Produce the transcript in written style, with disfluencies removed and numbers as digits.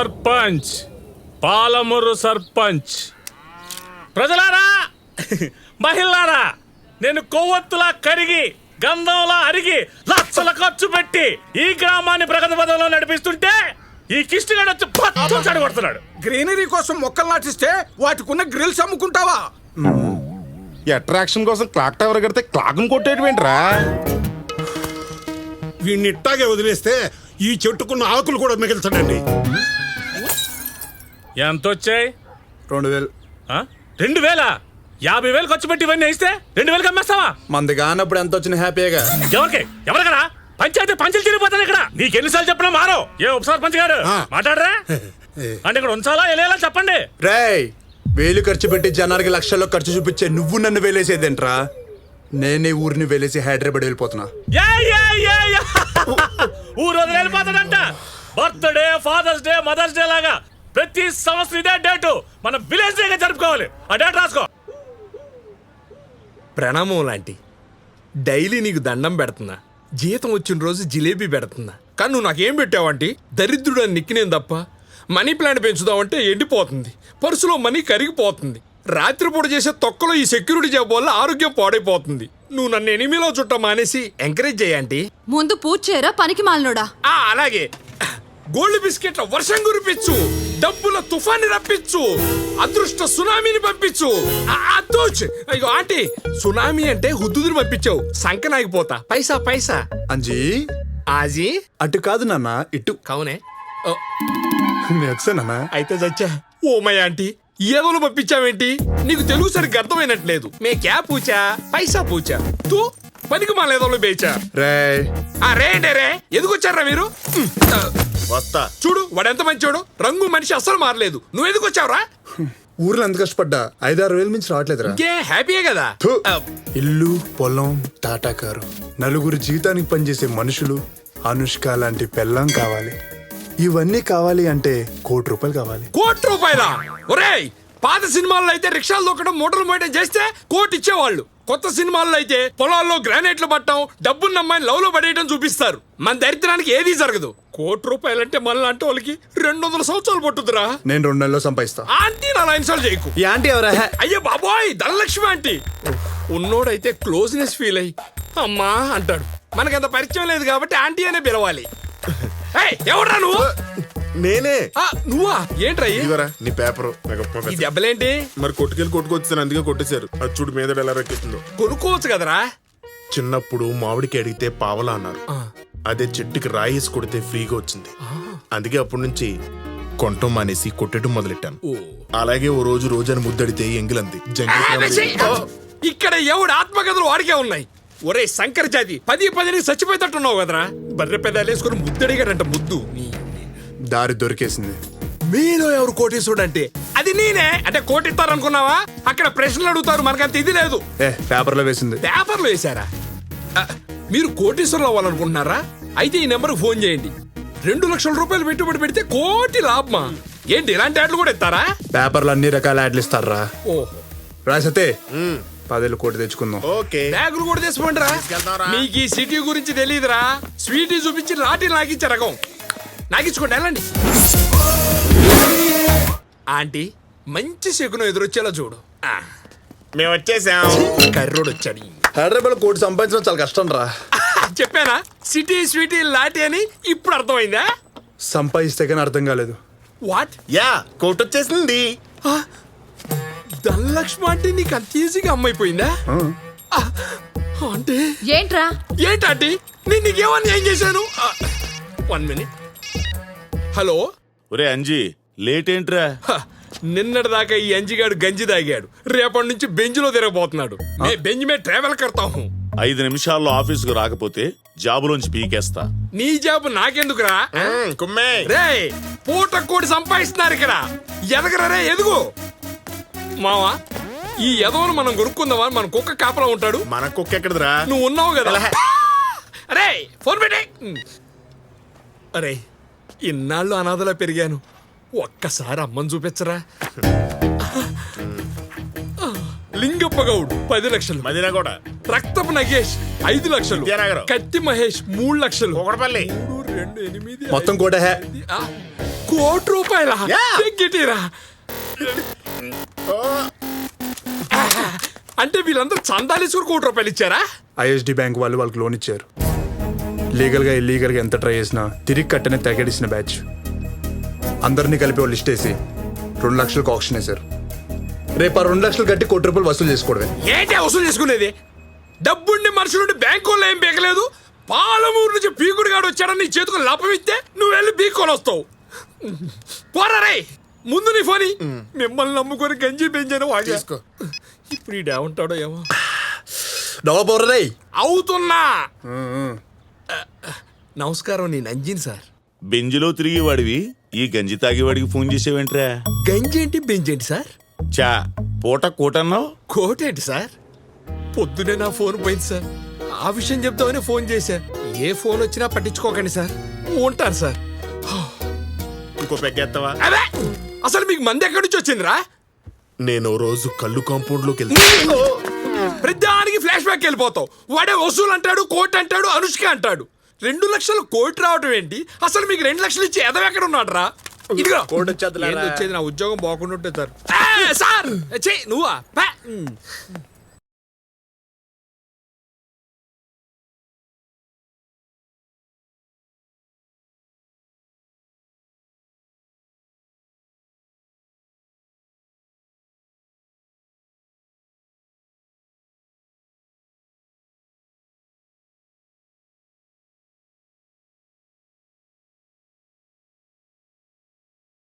సర్పంచ్, పాలమూరు సర్పంచ్. ప్రజలారా, మహిళలారా, నేను కొవ్వొత్తులా కరిగి గంధంలా అరిగి లక్షల ఖర్చు పెట్టి ఈ గ్రామాన్ని ప్రగతి పదంలో నడిపిస్తుంటే ఈ కిష్టిగాడు వచ్చి పచ్చడి చెడగొడుతున్నాడు. గ్రీనరీ కోసం మొక్కలు నాటిస్తే వాటికున్న గ్రిల్స్ అమ్ముకుంటావా? అట్రాక్షన్ కోసం క్లాక్ టవర్ కడితే క్లాక్ కొట్టేటివేంట్రా? వీడిని ఇట్టాగే వదిలేస్తే ఈ చెట్టుకున్న ఆకులు కూడా మిగిల్చడండి. ఎంత వచ్చాయి? 2000. 2000? 50,000 ఖర్చు పెట్టి ఇవన్నీ వేస్తే 2000 అమ్మేస్తావా? మంది కానప్పుడు ఎంత వచ్చిన హ్యాపీగా. ఎవరికరా పంచాయతీ పంచులు తిరిగిపోతాను ఇక్కడ. నీకు ఎన్నిసార్లు చెప్పినా మారో. ఏ ఉప సర్పంచ్ గారు మాట్లాడరా? అంటే ఇక్కడ ఉంచాలా వెళ్ళేలా చెప్పండి. రేయ్, 1000 ఖర్చు పెట్టి జనానికి లక్షల్లో ఖర్చు చూపించే నువ్వు నన్ను వేలేసేదేంట్రా? నేనే ఊరిని వేలేసి హైదరాబాద్ వెళ్ళిపోతున్నా. ఊరు వదిలి వెళ్ళిపోతాడంట. Birthday, father's day, mother's day లాగా ప్రతి సంవత్సరం ఇదే డేటు మన విలేజ్ డే గా జరుపుకోవాలి. ఆ డేట్ రాసుకో. ప్రణామం లాంటి డైలీ నీకు దండం పెడుతున్నా, జీతం వచ్చిన రోజు జిలేబీ పెడుతున్నా, కానీ నువ్వు నాకేం పెట్టావంటే దరిద్రుడు అని నిక్కినేం తప్ప మనీ ప్లాంట్ పెంచుదామంటే ఎండిపోతుంది, పర్సులో మనీ కరిగిపోతుంది, రాత్రిపూట చేసే తొక్కలో ఈ సెక్యూరిటీ జాబ్ వల్ల ఆరోగ్యం పాడైపోతుంది. నువ్వు నన్ను ఎనిమిలో చుట్ట మానేసి ఎంకరేజ్ చేయండి. ముందు పూజ చేయరా పనికి మాలినోడా. అలాగే గోల్డ్ బిస్కెట్ల వర్షం కురిపించు, డబ్బుల తుఫాన్ని రప్పించు, అదృష్ట సునామీని పంపించు. అయ్యో ఆంటీ, సునామీ అంటే హుద్దుని పంపించావు, సంకనాగిపోతా. పైసా పైసా అంజీ, ఆజీ అటు కాదు నాన్న, ఇటు. కౌనే వచ్చానన్నా. అయితే చచ్చా. ఓ మై ఆంటీ, ఏదో పంపించావేంటి? నీకు తెలుగు సరిగ్గా అర్థమైనట్లేదు. మే క్యా పూచా, పైసా పూచా, తూ పనికి మాలేదో బేచా. రే ఎదుకొచ్చారా మీరు? వస్తా. చూడు వాడెంత మంచోడు, రంగు మనిషి అస్సలు మారలేదు. నువ్వు ఎందుకు వచ్చావురా? ఊర్లో ఎంత కష్టపడ్డా 5-6 వేల మించి రావట్లేదురా. ఇంకే హ్యాపీయే కదా. ఇల్లు, పొలం, టాటా కారు, నలుగురు జీవితానికి పనిచేసే మనుషులు, అనుష్క లాంటి పెళ్ళాం కావాలి. ఇవన్నీ కావాలి అంటే ₹1,00,00,000 కావాలి. ₹1,00,00,000? ఒరేయ్, పాత సినిమాల్లో అయితే రిక్షాలు దొక్కడం, మోటార్లు మోయడం చేస్తే కోటి ఇచ్చేవాళ్ళు. కొత్త సినిమాల్లో అయితే పొలాల్లో గ్రానైట్లు పట్టడం, డబ్బున్న అమ్మాయిని లవ్ లో పడేయడం చూపిస్తారు. మన దరిద్రానికి ఏదీ జరగదు. ₹1,00,00,000 అంటే మనలాంటి వాళ్ళకి 200 సంవత్సరాలు పట్టుద్దురా. నేను 2 నెలల్లో సంపాదిస్తా. ఆంటీ నా ఇన్సల్ట్ చేయకు. ఈ ఆంటీ ఎవరా? అయ్యో బాబోయ్, ధనలక్ష్మి ఆంటీ. ఉన్నోడైతే క్లోజ్నెస్ ఫీల్ అయ్యి అమ్మా అంటాడు. మనకంత పరిచయం లేదు కాబట్టి ఆంటీ అనే పిలవాలి. ఎవడ్రా నువ్వు? నేనే. నువ్వా? ఏంట్రా ఇదిగోరా నీ పేపరు. ఈ దెబ్బలేంటి? మరి కొట్టుకెళ్ళి కొట్టుకొచ్చాను, అందుకే కొట్టేశారు. అది చూడు మీద ఎలా రెక్కిస్తుందో. కొనుక్కోవచ్చు కదరా. చిన్నప్పుడు మామిడికి అడిగితే పావలా అన్నారు. అదే చెట్టుకి రాయేసి కొడితే ఫ్రీగా వచ్చింది. అందుకే అప్పటి నుంచి కొంటం మానేసి కొట్టడం మొదలెట్టాను. అలాగే ఓ రోజు రోజని ముద్దడితే ఎంగిలంది. ఇక్కడ ఎవడు ఆత్మకథలు వాడికే ఉన్నాయి. ఒరే శంకర్ జాతి 10 చచ్చిపోయేటట్టున్నావు కదరా. బర్రె పెదాలు వేసుకుని ముద్దడిగాడంట. ముద్దు దారి దొరికేసింది. మీలో ఎవరు కోటేశ్వరుడు అంటే అది నేనే. అంటే కోటిస్తారు అనుకున్నావా? అక్కడ ప్రశ్నలు అడుగుతారు, మనకంత ఇది లేదు. పేపర్లో వేసింది. పేపర్లో వేసారా? మీరు కోటేశ్వరులు అవ్వాలనుకుంటున్నారా? అయితే ఈ నెంబర్కి ఫోన్ చేయండి. ₹2,00,000 పెట్టుబడి పెడితే కోటి లాభమా? ఏంటి ఇలాంటి యాడ్లు కూడా ఇస్తారా? పేపర్లో అన్ని రకాల యాడ్లు ఇస్తారా. ఓహో, రాసతే 10,000 కోటి తెచ్చుకుందాం. బ్యాగులు కూడా తెచ్చుకోండిరా. మీకు ఈ సిటీ గురించి తెలియదురా. స్వీటీ చూపించి లాఠీ నాకిచ్చే రకం. నాకిచ్చుకోండి, వెళ్ళండి. ఆంటీ, మంచి శకునం ఎదురొచ్చేలా చూడు. మేము వచ్చేసాం. కర్రోడు వచ్చాడు. హైదరాబాద్ కోటి సంపాదించడం చాలా కష్టం రా. చెప్పానా సిటీ స్వీటీ లాఠీ అని? ఇప్పుడు అర్థమైందా? సంపాదిస్తే కానీ అర్థం కాలేదు. వాట్? యా, కోట్ వచ్చేసింది. ధనలక్ష్మి అంటే నీకు అంత ఈజీగా అమ్మైపోయిందా? అంటే ఏంట్రా? ఏంటంటే నేను నీకేమని ఏం చేశాను? 1 మినిట్. హలో. ఒరే అంజీ, లేట్ ఏంట్రా? నిన్నటి దాకా ఈ అంజిగాడు గంజి తాగాడు, రేపటి నుంచి బెంచ్లో తిరగబోతున్నాడు. బెంచ్ మీద ట్రావెల్ కడతాము. 5 నిమిషాల్లో ఆఫీసుకు రాకపోతే జాబులోంచి పీకేస్తా. నీ జాబు నాకెందుకురా? రే, పూట కోటి సంపాదిస్తున్నారు ఇక్కడ. ఎదగరా రే, ఎదుగు. మావా, ఈ ఎదవను మనం కొనుక్కుందామా? మన కుక్క కాపలా ఉంటాడు. మన కుక్క ఎక్కడరా? నువ్వు ఉన్నావు కదా. అరే ఫోన్ పెట్టే. అరే, ఇన్నాళ్ళు అనాథలా పెరిగాను, ఒక్కసారి అమ్మని చూపించరా. లింగప్ప గౌడ్ 10 లక్షలు, మదిన కూడా. రక్తపు నగేష్ 5 లక్షలు, విద్యానగరం. కత్తి మహేష్ 3 లక్షలు, ఒకటపల్లి 3, 2, 8, మొత్తం కోటే. ₹1,00,00,000 గిటీరా అంటే వీళ్ళందరూ చందాలేసుకుని ₹1,00,00,000 ఇచ్చారా? ఐఎస్డి బ్యాంక్ వాళ్ళు వాళ్ళకి లోన్ ఇచ్చారు. లీగల్గా ఇల్లీగల్గా ఎంత ట్రై చేసినా తిరిగి కట్టనే తెగడిసిన బ్యాచ్. అందరినీ కలిపి వాళ్ళు లిస్ట్ వేసి 2 లక్షలకు ఆప్షన్ వేశారు. రేపు ఆ 2 లక్షలు కట్టి ₹1,00,00,000 వసూలు చేసుకోవడమే. ఏంటి వసూలు చేసుకునేది? డబ్బుండి మనుషులుండి బ్యాంకుల్లో ఏం పీకలేదు. పాలమూరు నుంచి పీకుడు గాడు వచ్చాడని నీ చేతుకు లాభం ఇస్తే నువ్వు వెళ్ళి పీక్కొని వస్తావు. పోరా రే, ముందు నీ ఫోని. మిమ్మల్ని నమ్ముకొని గంజి పెంచాను వాగా. ఇప్పుడు ఈడేమంటాడో ఏమో. అవుతున్నా. నమస్కారం, నేను అంజిన్ సార్. బెంజిలో తిరిగేవాడివి ఈ గంజి తాగేవాడికి ఫోన్ చేసేవేంట్రా? గంజి ఏంటి బెంజేంటి సార్? చా పూట కోటన్నావు. కోటేంటి సార్? పొద్దునే నా ఫోన్ పోయింది సార్. ఆ విషయం చెప్తామని ఫోన్ చేశా. ఏ ఫోన్ వచ్చినా పట్టించుకోకండి సార్. ఉంటాను సార్. ఇంకో పెగ్గేస్తావా? అదే అసలు మీకు మంది ఎక్కడి నుంచి వచ్చిందిరా? నేను ఓ రోజు కళ్ళు కాంపౌండ్ లోకి వెళ్తాను. ప్రతిదానికి ఫ్లాష్ బ్యాక్ వెళ్ళిపోతావు. వాడే వసూలు అంటాడు, కోట్ అంటాడు, అనుష్క అంటాడు. 2 లక్షలు కోటి రావటం ఏంటి? అసలు మీకు 2 లక్షలు ఇచ్చి ఎదవ ఎక్కడ ఉన్నాడు రా? ఇదిగో ఏంది వచ్చేది, నా ఉద్యోగం బాగుంటుంటే సార్. సార్ నువ్వా?